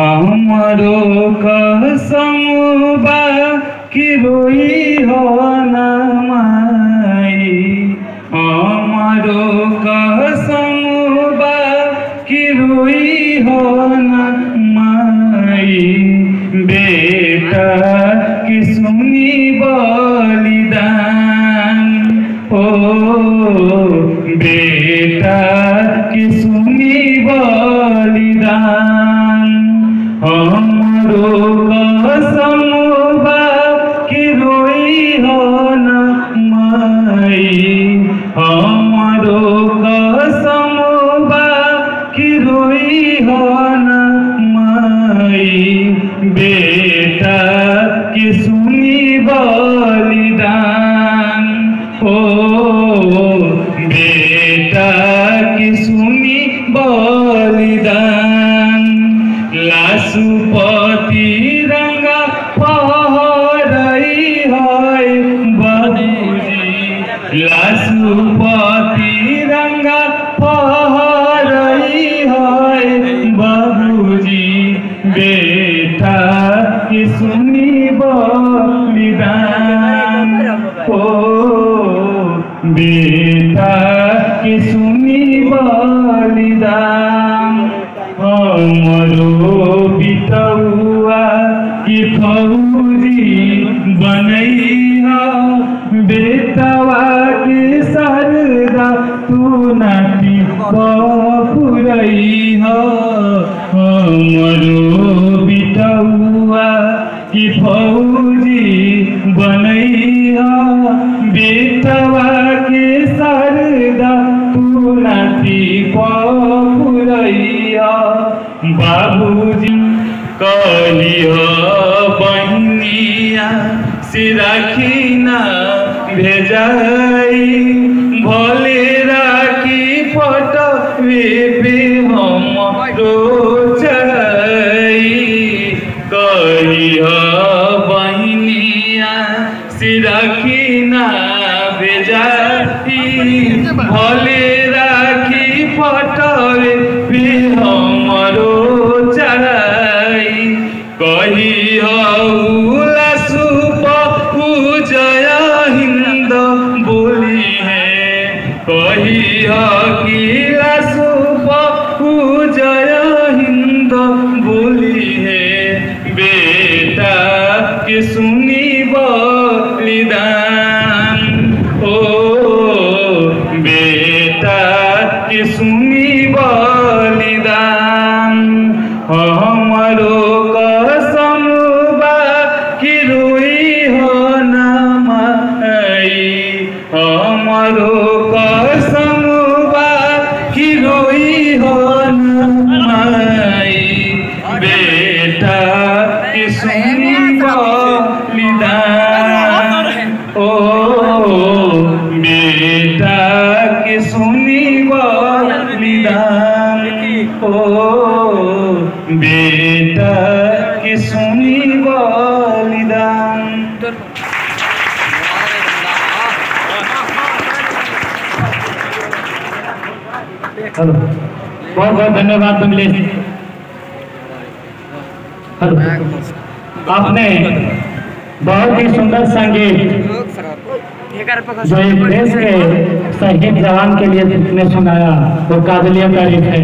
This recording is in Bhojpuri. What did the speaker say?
हमारो कसम बा कि रोई हो ना माई, हमारो कसम बा कि रोई हो ना माई। बेटा की सुनी बलिदान, ओ बेटा की सुनी बलिदान। हमरो कसम बा कि रोई हो ना माई, हमरो कसम बा कि रोई हो ना माई। बेटा की सुनी बलिदान, ओ बेटा की सुनी बलिदान। लासुपति रंगा फहरई है बाबूजी, लासुपति रंगा फहरई है बाबूजी। बेटा की सुनी बलिदान, ओ बेटा की सुनी बलिदान। हमरो बिटौआ की फौजी बनैया, बेटवा के सरदा तू नाती पुरैया। हमरो बिटौआ की फौजी बनैया, बेटवा के सरदा तू नाती पुरैया। बाबूजी कलिया बहनिया से राखी ना भेजाई, भले राखी पटवे पे हमरो चाही। कलिया बहनिया से राखी ना भेजाई, भले राखी पटवे पे हमरो चाही। कही जय हिंद बोली है, कही कि जय हिंद बोली है। बेटा के सुनी बलिदान, ओ बेटा के सुनी बलिदान। हमारो कसम बा कि रोई हो ना माई, हमारो कसम बा कि रोई हो ना माई। बेटा की सुनी बलिदान, ओ बेटा की सुनी बलिदान, ओ बेटा की सुनी बलिदान। हेलो, बहुत बहुत धन्यवाद कमलेश। हेलो, आपने बहुत ही सुंदर संगीत जो एक देश के शहीद जवान के लिए ने सुनाया वो काबिलियत तारीफ है।